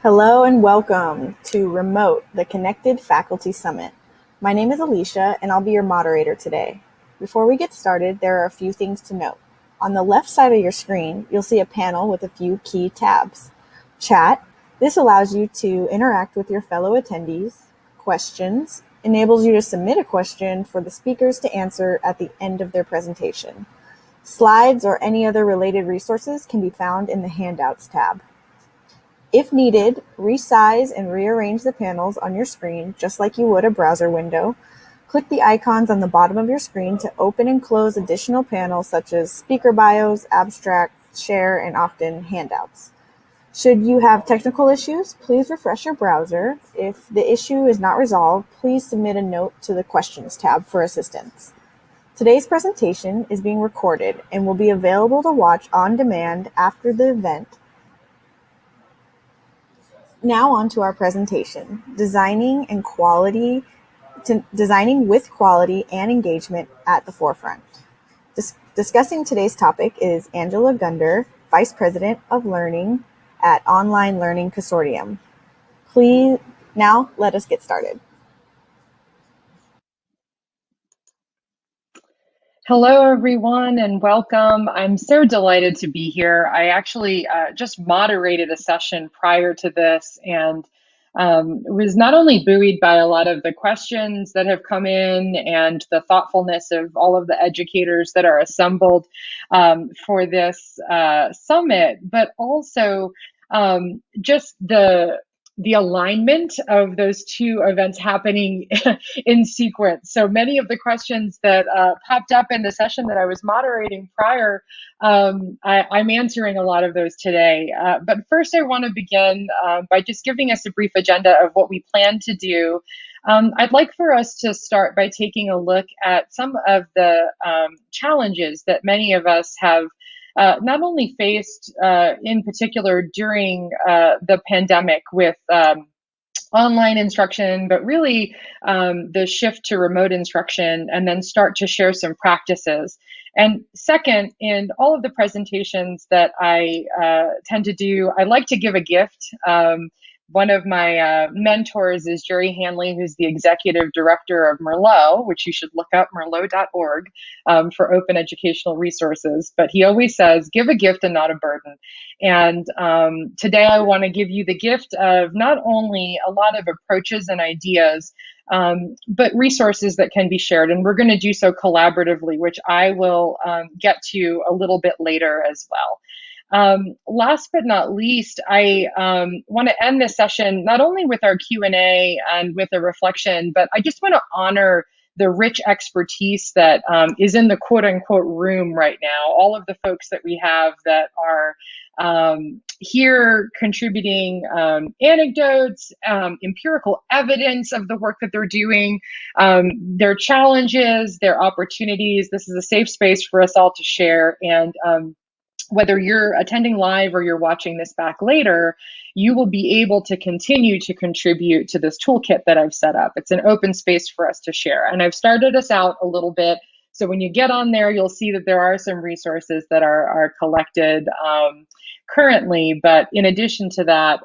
Hello and welcome to Remote, the Connected Faculty Summit. My name is Alisha and I'll be your moderator today. Before we get started, there are a few things to note. On the left side of your screen, you'll see a panel with a few key tabs. Chat, this allows you to interact with your fellow attendees. Questions, enables you to submit a question for the speakers to answer at the end of their presentation. Slides or any other related resources can be found in the Handouts tab. If needed, resize and rearrange the panels on your screen just like you would a browser window. Click the icons on the bottom of your screen to open and close additional panels such as speaker bios, abstract, share, and often handouts. Should you have technical issues, please refresh your browser. If the issue is not resolved, please submit a note to the Questions tab for assistance. Today's presentation is being recorded and will be available to watch on demand after the event. Now on to our presentation, designing with quality and engagement at the forefront. Discussing today's topic is Angela Gunder, Vice President of Learning at Online Learning Consortium. Please, now let us get started. Hello, everyone, and welcome. I'm so delighted to be here. I actually just moderated a session prior to this and was not only buoyed by a lot of the questions that have come in and the thoughtfulness of all of the educators that are assembled for this summit, but also just the alignment of those two events happening in sequence. So many of the questions that popped up in the session that I was moderating prior, I'm answering a lot of those today. But first I want to begin by just giving us a brief agenda of what we plan to do. I'd like for us to start by taking a look at some of the challenges that many of us have not only faced in particular during the pandemic with online instruction, but really the shift to remote instruction, and then start to share some practices. And second, in all of the presentations that I tend to do, I like to give a gift. One of my mentors is Jerry Hanley, who's the executive director of Merlot, which you should look up, merlot.org, for open educational resources. But he always says, give a gift and not a burden. And today I want to give you the gift of not only a lot of approaches and ideas, but resources that can be shared. And we're going to do so collaboratively, which I will get to a little bit later as well. Last but not least, I want to end this session not only with our Q&A and with a reflection, but I just want to honor the rich expertise that is in the quote unquote room right now. All of the folks that we have that are here contributing anecdotes, empirical evidence of the work that they're doing, their challenges, their opportunities. This is a safe space for us all to share. And whether you're attending live or you're watching this back later, you will be able to continue to contribute to this toolkit that I've set up. It's an open space for us to share. And I've started us out a little bit. So when you get on there, you'll see that there are some resources that are collected currently. But in addition to that,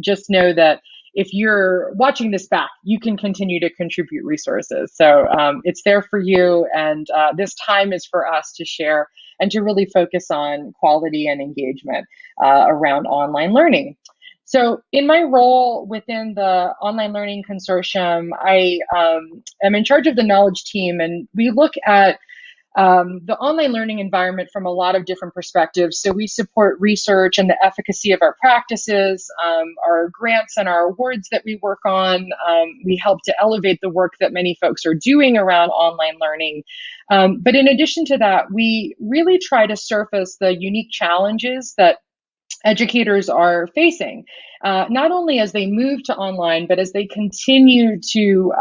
just know that if you're watching this back, you can continue to contribute resources. So it's there for you. And this time is for us to share and to really focus on quality and engagement around online learning. So in my role within the Online Learning Consortium, I am in charge of the knowledge team, and we look at the online learning environment from a lot of different perspectives. So we support research and the efficacy of our practices, our grants and our awards that we work on. We help to elevate the work that many folks are doing around online learning. But in addition to that, we really try to surface the unique challenges that educators are facing, not only as they move to online, but as they continue to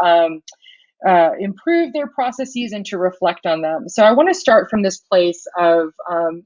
improve their processes and to reflect on them. So I want to start from this place of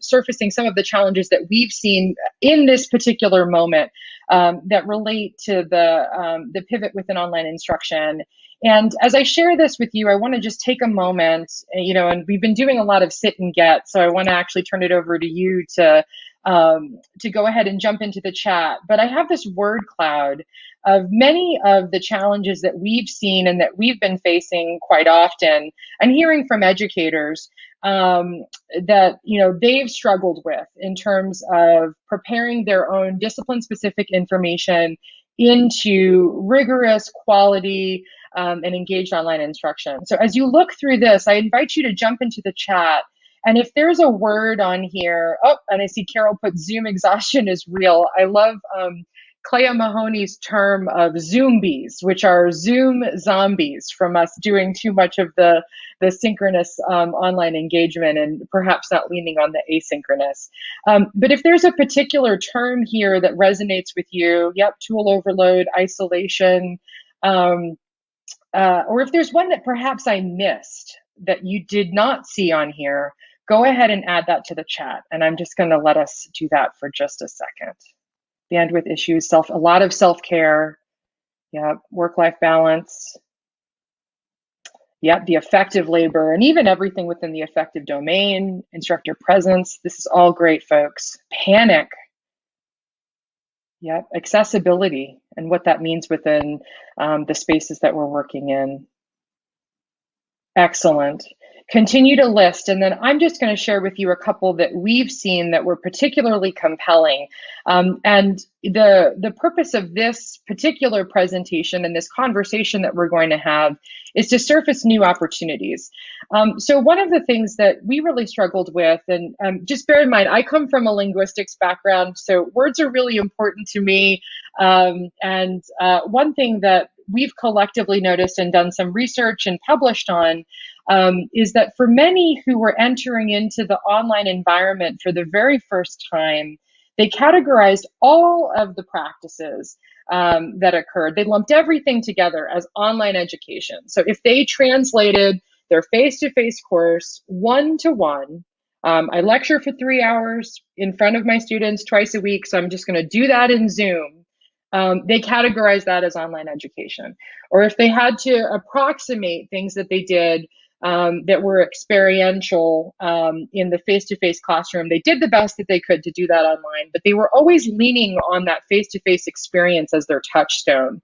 surfacing some of the challenges that we've seen in this particular moment that relate to the pivot within online instruction. And as I share this with you, I want to just take a moment, and we've been doing a lot of sit and get, so I want to actually turn it over to you to to go ahead and jump into the chat. But I have this word cloud of many of the challenges that we've seen and that we've been facing quite often, and hearing from educators that they've struggled with in terms of preparing their own discipline-specific information into rigorous, quality, and engaged online instruction. So as you look through this, I invite you to jump into the chat. And if there's a word on here, and I see Carol put Zoom exhaustion is real. I love Clea Mahoney's term of Zoombies, which are Zoom zombies from us doing too much of the synchronous online engagement and perhaps not leaning on the asynchronous. But if there's a particular term here that resonates with you, tool overload, isolation, or if there's one that perhaps I missed that you did not see on here, go ahead and add that to the chat. And I'm just going to let us do that for just a second. Bandwidth issues, a lot of self-care, work-life balance, the effective labor, and even everything within the effective domain, instructor presence. This is all great, folks. Panic, accessibility, and what that means within the spaces that we're working in. Excellent. Continue to list, and then I'm just going to share with you a couple that we've seen that were particularly compelling. And the purpose of this particular presentation and this conversation that we're going to have is to surface new opportunities. So one of the things that we really struggled with, and just bear in mind, I come from a linguistics background, so words are really important to me. And one thing that we've collectively noticed and done some research and published on is that for many who were entering into the online environment for the very first time, they categorized all of the practices that occurred. They lumped everything together as online education. So if they translated their face-to-face course one-to-one, I lecture for 3 hours in front of my students twice a week, so I'm just going to do that in Zoom. They categorize that as online education. Or if they had to approximate things that they did that were experiential in the face-to-face classroom, they did the best that they could to do that online, but they were always leaning on that face-to-face experience as their touchstone.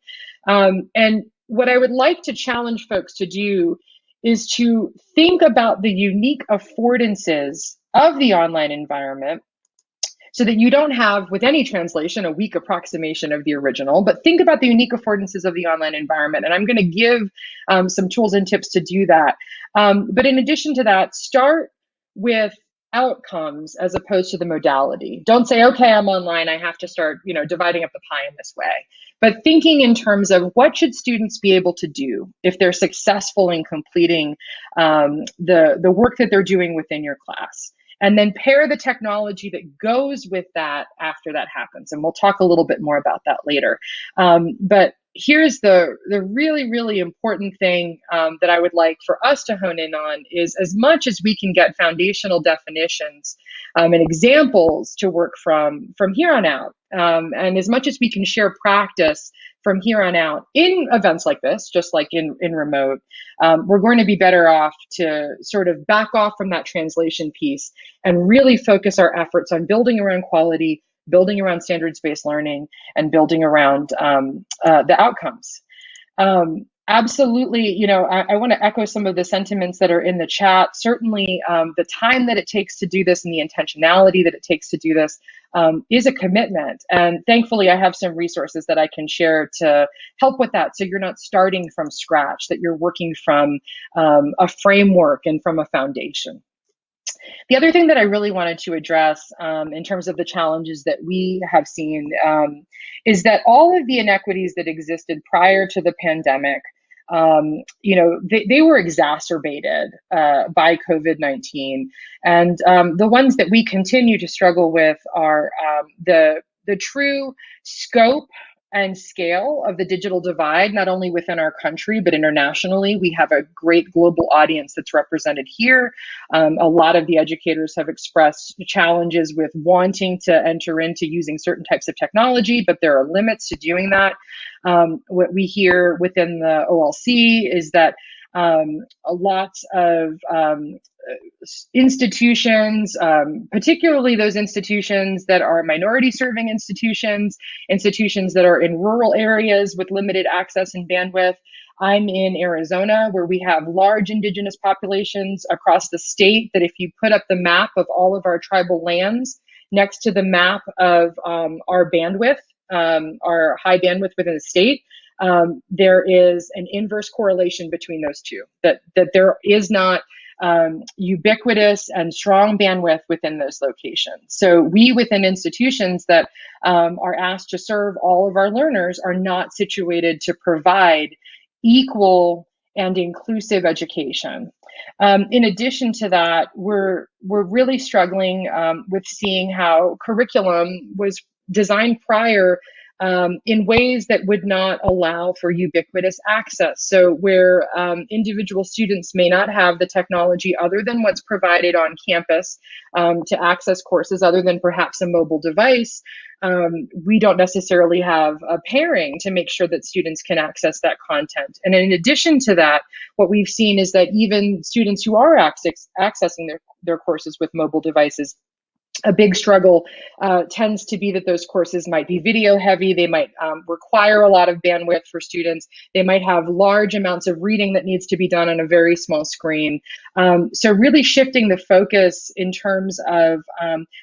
And what I would like to challenge folks to do is to think about the unique affordances of the online environment, so that you don't have, with any translation, a weak approximation of the original, but think about the unique affordances of the online environment. And I'm going to give some tools and tips to do that. But in addition to that, start with outcomes as opposed to the modality. Don't say, okay, I'm online, I have to start, dividing up the pie in this way. But thinking in terms of what should students be able to do if they're successful in completing the work that they're doing within your class. And then pair the technology that goes with that after that happens. And we'll talk a little bit more about that later. But here's the really, really important thing that I would like for us to hone in on is, as much as we can get foundational definitions and examples to work from here on out, and as much as we can share practice from here on out in events like this, just like in remote, we're going to be better off to sort of back off from that translation piece and really focus our efforts on building around quality, building around standards-based learning, and building around the outcomes. Absolutely, I want to echo some of the sentiments that are in the chat. Certainly, the time that it takes to do this and the intentionality that it takes to do this is a commitment. And thankfully, I have some resources that I can share to help with that. So you're not starting from scratch, that you're working from a framework and from a foundation. The other thing that I really wanted to address in terms of the challenges that we have seen is that all of the inequities that existed prior to the pandemic, they were exacerbated by COVID-19. And the ones that we continue to struggle with are the true scope and scale of the digital divide, not only within our country, but internationally. We have a great global audience that's represented here. A lot of the educators have expressed challenges with wanting to enter into using certain types of technology, but there are limits to doing that. What we hear within the OLC is that a lot of institutions, particularly those institutions that are minority serving institutions, institutions that are in rural areas with limited access and bandwidth. I'm in Arizona, where we have large indigenous populations across the state, that if you put up the map of all of our tribal lands next to the map of our bandwidth, our high bandwidth within the state, there is an inverse correlation between those two, that there is not ubiquitous and strong bandwidth within those locations. So we within institutions that are asked to serve all of our learners are not situated to provide equal and inclusive education. In addition to that, we're really struggling with seeing how curriculum was designed prior in ways that would not allow for ubiquitous access. So where individual students may not have the technology other than what's provided on campus to access courses other than perhaps a mobile device, we don't necessarily have a pairing to make sure that students can access that content. And in addition to that, what we've seen is that even students who are accessing their courses with mobile devices, a big struggle tends to be that those courses might be video heavy. They might require a lot of bandwidth for students. They might have large amounts of reading that needs to be done on a very small screen. So really shifting the focus in terms of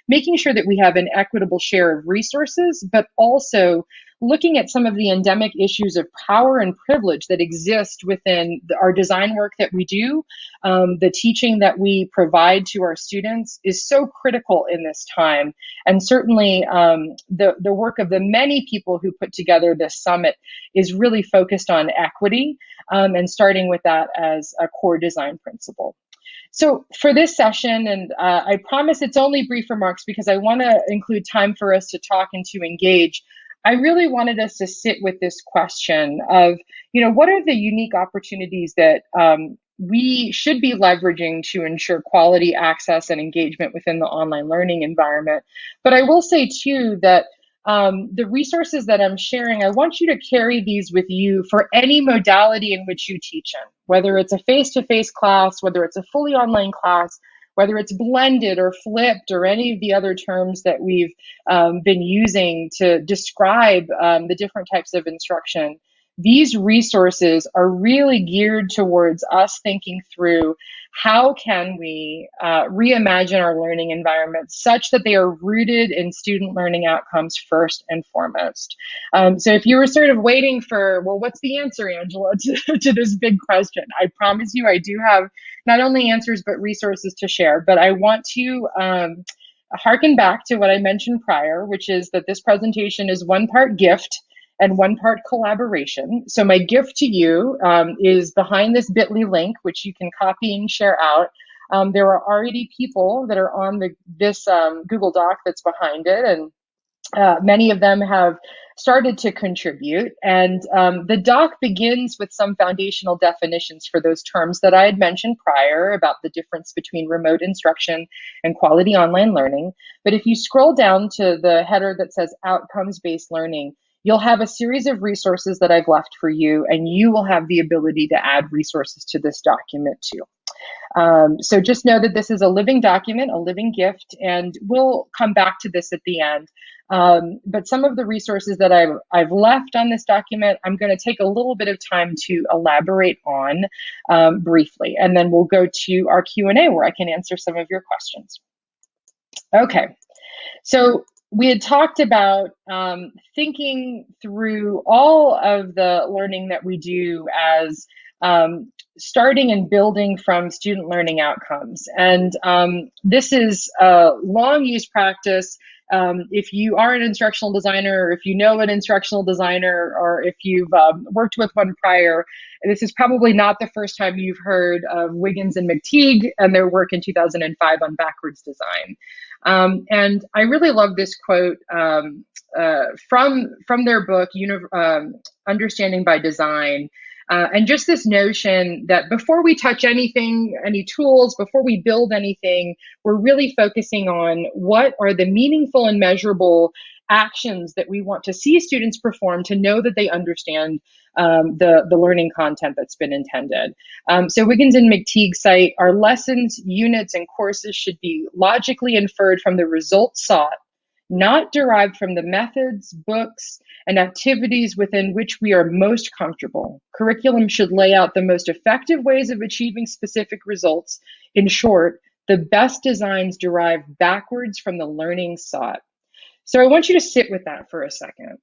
making sure that we have an equitable share of resources, but also looking at some of the endemic issues of power and privilege that exist within our design work that we do. The teaching that we provide to our students is so critical in this time. And certainly the work of the many people who put together this summit is really focused on equity and starting with that as a core design principle. So for this session, and I promise it's only brief remarks because I want to include time for us to talk and to engage, I really wanted us to sit with this question of, what are the unique opportunities that we should be leveraging to ensure quality access and engagement within the online learning environment. But I will say too that the resources that I'm sharing, I want you to carry these with you for any modality in which you teach in, whether it's a face-to-face class, whether it's a fully online class, whether it's blended or flipped or any of the other terms that we've been using to describe the different types of instruction. These resources are really geared towards us thinking through how can we reimagine our learning environments such that they are rooted in student learning outcomes first and foremost. So if you were sort of waiting for, well, what's the answer, Angela, to this big question? I promise you I do have not only answers, but resources to share. But I want to harken back to what I mentioned prior, which is that this presentation is one part gift and one part collaboration. So my gift to you is behind this bit.ly link, which you can copy and share out. There are already people that are on this Google Doc that's behind it, and many of them have started to contribute. And the doc begins with some foundational definitions for those terms that I had mentioned prior about the difference between remote instruction and quality online learning. But if you scroll down to the header that says outcomes-based learning, you'll have a series of resources that I've left for you, and you will have the ability to add resources to this document too. So just know that this is a living document, a living gift, and we'll come back to this at the end. But some of the resources that I've left on this document, I'm going to take a little bit of time to elaborate on briefly, and then we'll go to our Q&A where I can answer some of your questions. Okay, so we had talked about thinking through all of the learning that we do as starting and building from student learning outcomes. And this is a long use practice. If you are an instructional designer, or if you know an instructional designer, or if you've worked with one prior, this is probably not the first time you've heard of Wiggins and McTeague and their work in 2005 on backwards design. And I really love this quote from their book, Understanding by Design. And just this notion that before we touch anything, any tools, before we build anything, we're really focusing on what are the meaningful and measurable actions that we want to see students perform to know that they understand the learning content that's been intended. So Wiggins and McTeague cite our lessons, units, and courses should be logically inferred from the results sought, not derived from the methods, books, and activities within which we are most comfortable. Curriculum should lay out the most effective ways of achieving specific results. In short, the best designs derive backwards from the learning sought. So I want you to sit with that for a second.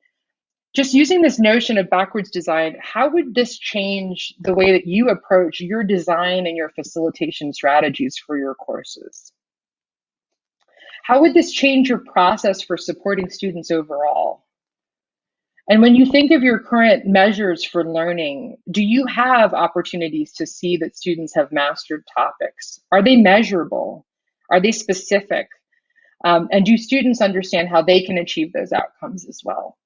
Just using this notion of backwards design, how would this change the way that you approach your design and your facilitation strategies for your courses? How would this change your process for supporting students overall? And when you think of your current measures for learning, do you have opportunities to see that students have mastered topics? Are they measurable? Are they specific? And do students understand how they can achieve those outcomes as well?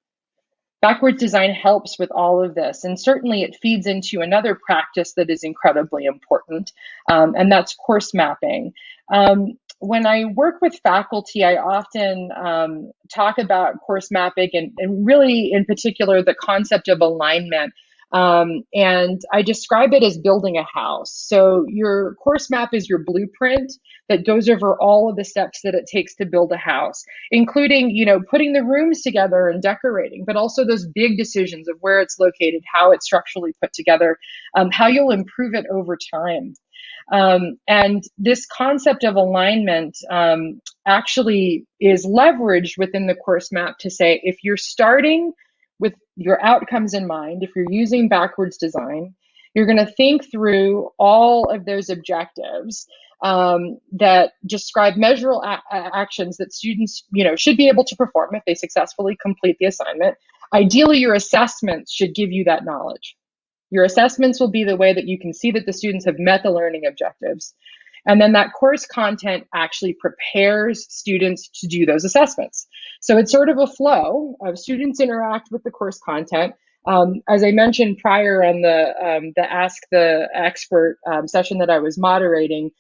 Backwards design helps with all of this, and certainly it feeds into another practice that is incredibly important, and that's course mapping. When I work with faculty, I often talk about course mapping and really in particular the concept of alignment. And I describe it as building a house. So your course map is your blueprint that goes over all of the steps that it takes to build a house, including, putting the rooms together and decorating, but also those big decisions of where it's located, how it's structurally put together, how you'll improve it over time. And this concept of alignment actually is leveraged within the course map to say, if you're starting with your outcomes in mind, if you're using backwards design, you're going to think through all of those objectives that describe measurable actions that students, should be able to perform if they successfully complete the assignment. Ideally, your assessments should give you that knowledge. Your assessments will be the way that you can see that the students have met the learning objectives. And then that course content actually prepares students to do those assessments. So it's sort of a flow of students interact with the course content. As I mentioned prior on the Ask the Expert session that I was moderating,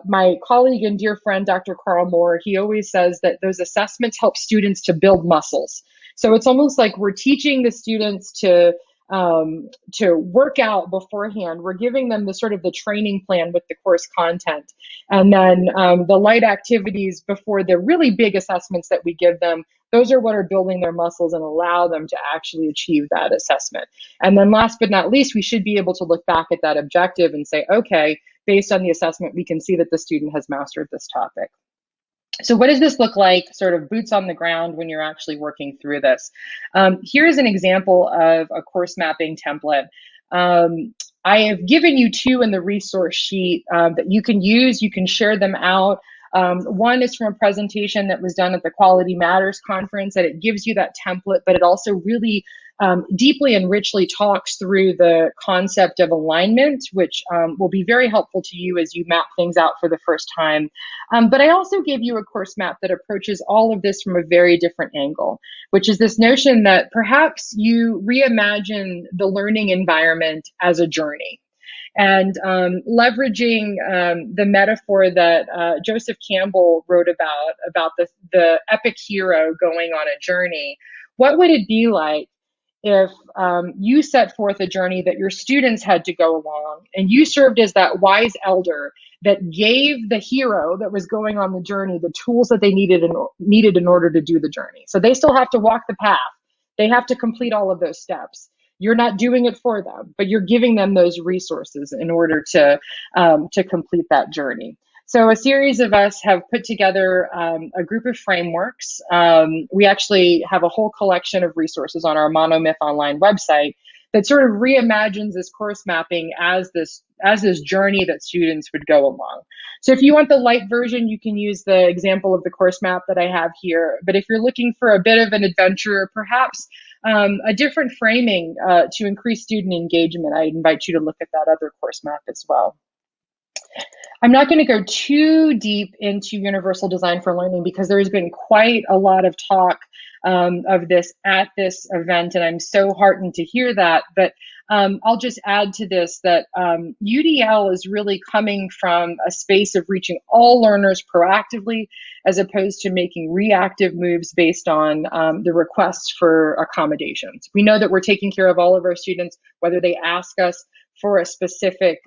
my colleague and dear friend, Dr. Carl Moore, he always says that those assessments help students to build muscles. So it's almost like we're teaching the students to work out beforehand. We're giving them the sort of the training plan with the course content. And then the light activities before the really big assessments that we give them, those are what are building their muscles and allow them to actually achieve that assessment. And then last but not least, we should be able to look back at that objective and say, okay, based on the assessment, we can see that the student has mastered this topic. So what does this look like, sort of boots on the ground, when you're actually working through this? Here's an example of a course mapping template. I have given you two in the resource sheet that you can use. You can share them out. One is from a presentation that was done at the Quality Matters conference, that it gives you that template, but it also really deeply and richly talks through the concept of alignment, which will be very helpful to you as you map things out for the first time. But I also gave you a course map that approaches all of this from a very different angle, which is this notion that perhaps you reimagine the learning environment as a journey. And leveraging the metaphor that Joseph Campbell wrote about the epic hero going on a journey. What would it be like if you set forth a journey that your students had to go along, and you served as that wise elder that gave the hero that was going on the journey the tools that they needed in order to do the journey? So they still have to walk the path. They have to complete all of those steps. You're not doing it for them, but you're giving them those resources in order to complete that journey. So a series of us have put together a group of frameworks. We actually have a whole collection of resources on our Monomyth online website that sort of reimagines this course mapping as this journey that students would go along. So if you want the light version, you can use the example of the course map that I have here. But if you're looking for a bit of an adventure, or perhaps a different framing to increase student engagement, I invite you to look at that other course map as well. I'm not going to go too deep into universal design for learning because there has been quite a lot of talk of this at this event, and I'm so heartened to hear that. But I'll just add to this that UDL is really coming from a space of reaching all learners proactively, as opposed to making reactive moves based on the requests for accommodations. We know that we're taking care of all of our students, whether they ask us for a specific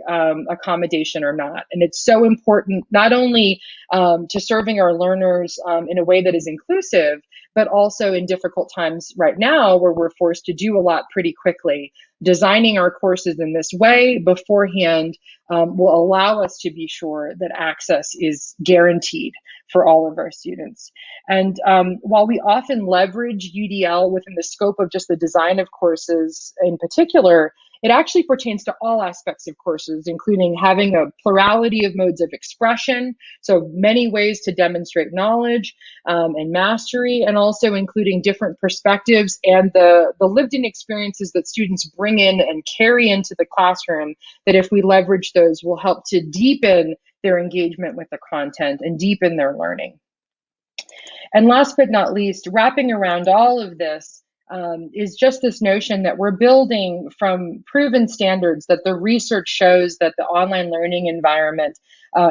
accommodation or not. And it's so important, not only to serving our learners in a way that is inclusive, but also in difficult times right now where we're forced to do a lot pretty quickly. Designing our courses in this way beforehand will allow us to be sure that access is guaranteed for all of our students. And while we often leverage UDL within the scope of just the design of courses in particular, it actually pertains to all aspects of courses, including having a plurality of modes of expression, so many ways to demonstrate knowledge and mastery, and also including different perspectives and the lived-in experiences that students bring in and carry into the classroom, that if we leverage those will help to deepen their engagement with the content and deepen their learning. And last but not least, wrapping around all of this, is just this notion that we're building from proven standards, that the research shows that the online learning environment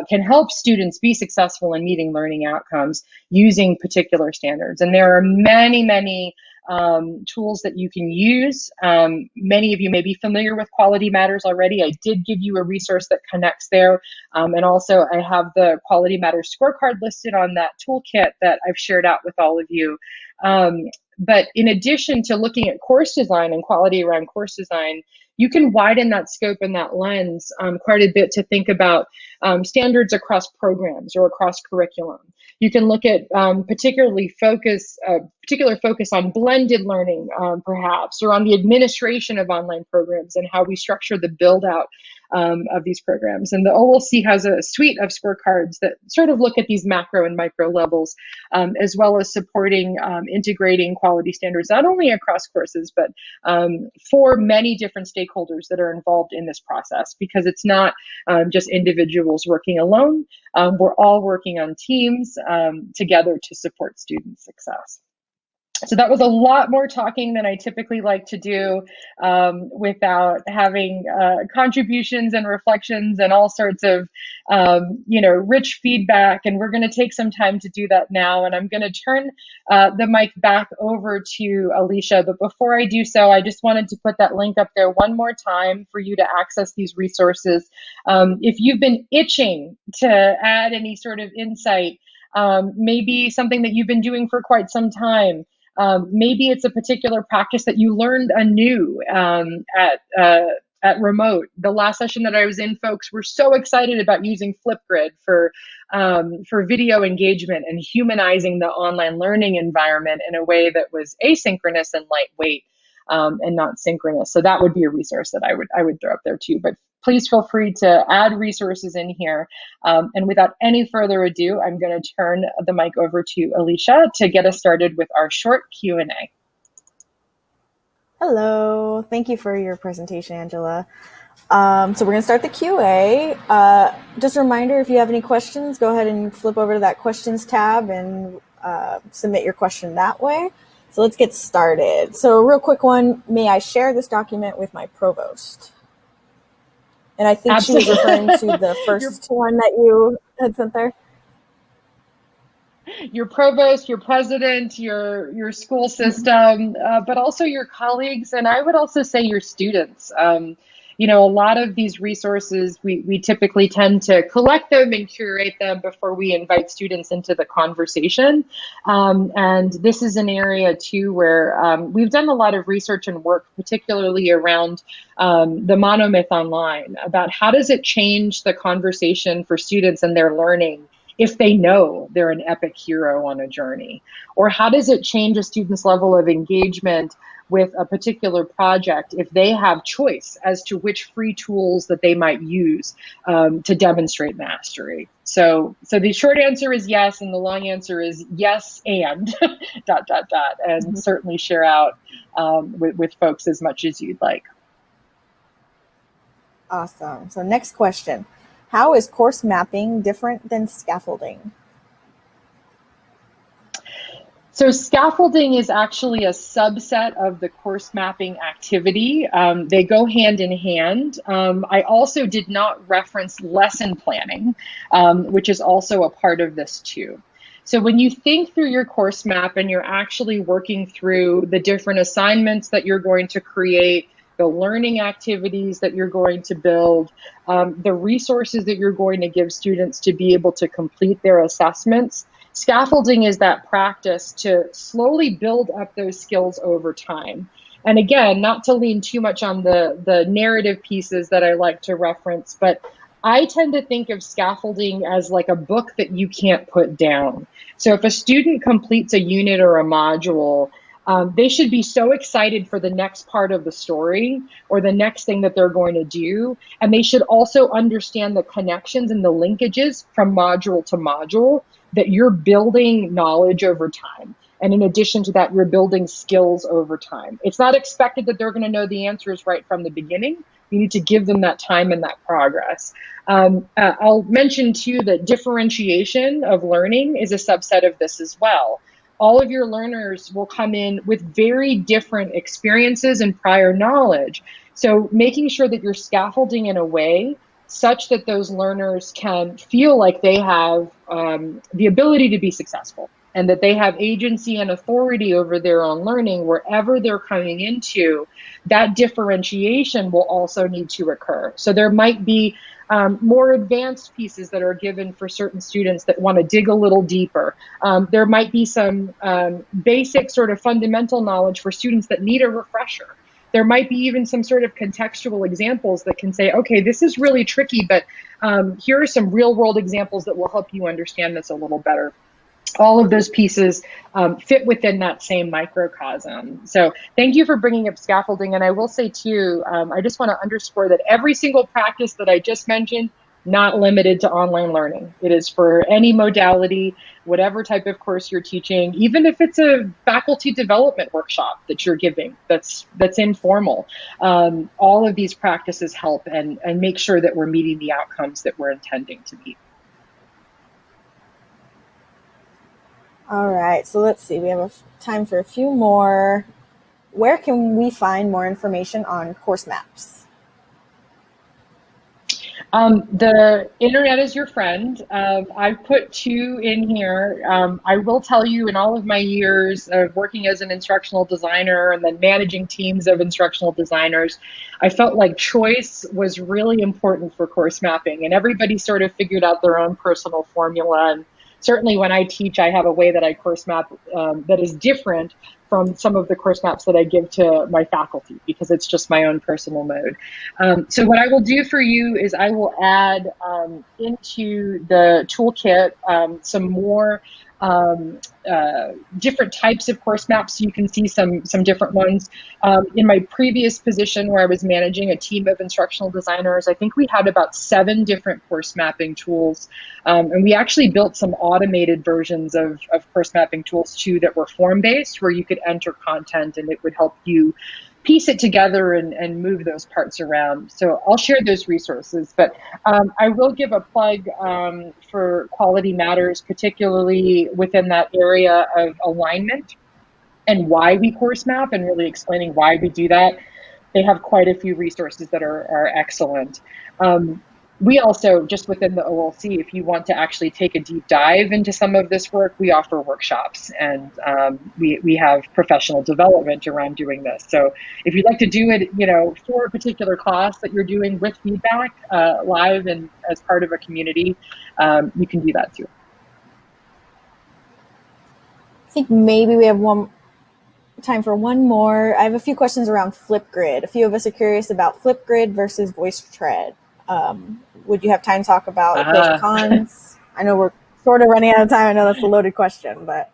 can help students be successful in meeting learning outcomes using particular standards. And there are many, many tools that you can use. Many of you may be familiar with Quality Matters already. I did give you a resource that connects there. And also I have the Quality Matters scorecard listed on that toolkit that I've shared out with all of you. But in addition to looking at course design and quality around course design, you can widen that scope and that lens quite a bit to think about standards across programs or across curriculum. You can look at particular focus on blended learning, perhaps, or on the administration of online programs and how we structure the build out of these programs. And the OLC has a suite of scorecards that sort of look at these macro and micro levels, as well as supporting integrating quality standards, not only across courses, but for many different stakeholders that are involved in this process, because it's not just individuals working alone. We're all working on teams together to support student success. So that was a lot more talking than I typically like to do without having contributions and reflections and all sorts of, rich feedback. And we're going to take some time to do that now. And I'm going to turn the mic back over to Alisha. But before I do so, I just wanted to put that link up there one more time for you to access these resources. If you've been itching to add any sort of insight, maybe something that you've been doing for quite some time, maybe it's a particular practice that you learned anew at remote. The last session that I was in, folks were so excited about using Flipgrid for video engagement and humanizing the online learning environment in a way that was asynchronous and lightweight and not synchronous. So that would be a resource that I would throw up there too. But please feel free to add resources in here. And without any further ado, I'm going to turn the mic over to Alisha to get us started with our short Q&A. Hello, thank you for your presentation, Angela. So we're going to start the QA. Just a reminder, if you have any questions, go ahead and flip over to that questions tab and submit your question that way. So let's get started. So a real quick one, may I share this document with my provost? And I think Absolutely. She was referring to the first one that you had sent there. Your provost, your president, your school system, but also your colleagues, and I would also say your students. A lot of these resources, we typically tend to collect them and curate them before we invite students into the conversation. And this is an area too where we've done a lot of research and work, particularly around the monomyth online, about how does it change the conversation for students and their learning if they know they're an epic hero on a journey? Or how does it change a student's level of engagement with a particular project if they have choice as to which free tools that they might use to demonstrate mastery? So the short answer is yes, and the long answer is yes and ... and certainly share out with folks as much as you'd like. Awesome. So next question. How is course mapping different than scaffolding? So scaffolding is actually a subset of the course mapping activity. They go hand in hand. I also did not reference lesson planning, which is also a part of this too. So when you think through your course map and you're actually working through the different assignments that you're going to create, the learning activities that you're going to build, the resources that you're going to give students to be able to complete their assessments, scaffolding is that practice to slowly build up those skills over time. And again, not to lean too much on the narrative pieces that I like to reference, but I tend to think of scaffolding as like a book that you can't put down. So if a student completes a unit or a module, they should be so excited for the next part of the story or the next thing that they're going to do. And they should also understand the connections and the linkages from module to module, that you're building knowledge over time. And in addition to that, you're building skills over time. It's not expected that they're going to know the answers right from the beginning. You need to give them that time and that progress. I'll mention too that differentiation of learning is a subset of this as well. All of your learners will come in with very different experiences and prior knowledge. So making sure that you're scaffolding in a way such that those learners can feel like they have the ability to be successful and that they have agency and authority over their own learning wherever they're coming into, that differentiation will also need to occur. So there might be more advanced pieces that are given for certain students that want to dig a little deeper. There might be some basic sort of fundamental knowledge for students that need a refresher. There might be even some sort of contextual examples that can say, okay, this is really tricky, but here are some real world examples that will help you understand this a little better. All of those pieces fit within that same microcosm. So thank you for bringing up scaffolding. And I will say too, I just want to underscore that every single practice that I just mentioned, not limited to online learning. It is for any modality, whatever type of course you're teaching, even if it's a faculty development workshop that you're giving, that's informal. All of these practices help and make sure that we're meeting the outcomes that we're intending to meet. All right, so let's see. We have time for a few more. Where can we find more information on course maps? The internet is your friend. I've put two in here. I will tell you, in all of my years of working as an instructional designer and then managing teams of instructional designers, I felt like choice was really important for course mapping, and everybody sort of figured out their own personal formula. And certainly when I teach, I have a way that I course map that is different from some of the course maps that I give to my faculty, because it's just my own personal mode. So what I will do for you is I will add into the toolkit some more different types of course maps, so you can see some different ones. In my previous position where I was managing a team of instructional designers, I think we had about 7 different course mapping tools. And we actually built some automated versions of course mapping tools too that were form-based, where you could enter content and it would help you piece it together and move those parts around. So I'll share those resources, but I will give a plug for Quality Matters, particularly within that area of alignment and why we course map, and really explaining why we do that. They have quite a few resources that are excellent. We also, just within the OLC, if you want to actually take a deep dive into some of this work, we offer workshops, and we have professional development around doing this. So if you'd like to do it, for a particular class that you're doing with feedback live and as part of a community, you can do that too. I think maybe we have time for one more. I have a few questions around Flipgrid. A few of us are curious about Flipgrid versus VoiceTread. Would you have time to talk about the pros and cons? I know we're sort of running out of time. I know that's a loaded question, but.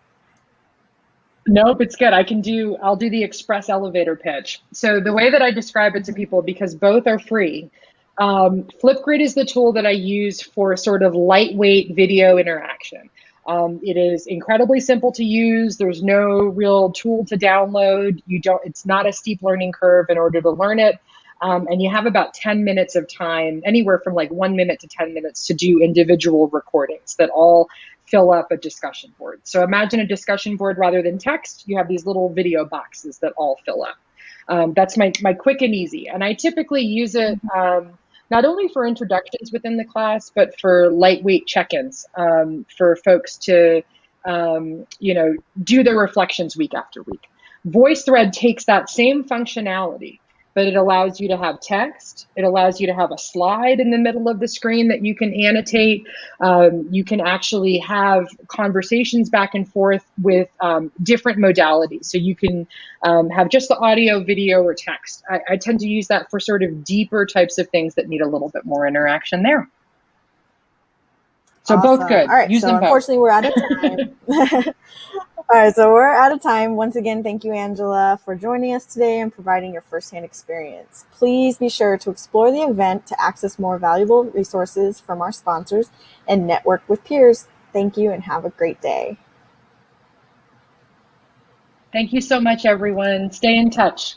Nope, it's good. I'll do the express elevator pitch. So the way that I describe it to people, because both are free, Flipgrid is the tool that I use for sort of lightweight video interaction. It is incredibly simple to use. There's no real tool to download. It's not a steep learning curve in order to learn it. and you have about 10 minutes of time, anywhere from like 1 minute to 10 minutes to do individual recordings that all fill up a discussion board. So imagine a discussion board rather than text. You have these little video boxes that all fill up. That's my quick and easy. And I typically use it not only for introductions within the class, but for lightweight check-ins for folks to do their reflections week after week. VoiceThread takes that same functionality, but it allows you to have text. It allows you to have a slide in the middle of the screen that you can annotate. You can actually have conversations back and forth with different modalities. So you can have just the audio, video, or text. I tend to use that for sort of deeper types of things that need a little bit more interaction there. So awesome. Both good. All right, Use so them both. Unfortunately, we're out of time. All right, so we're out of time. Once again, thank you, Angela, for joining us today and providing your firsthand experience. Please be sure to explore the event to access more valuable resources from our sponsors and network with peers. Thank you and have a great day. Thank you so much, everyone. Stay in touch.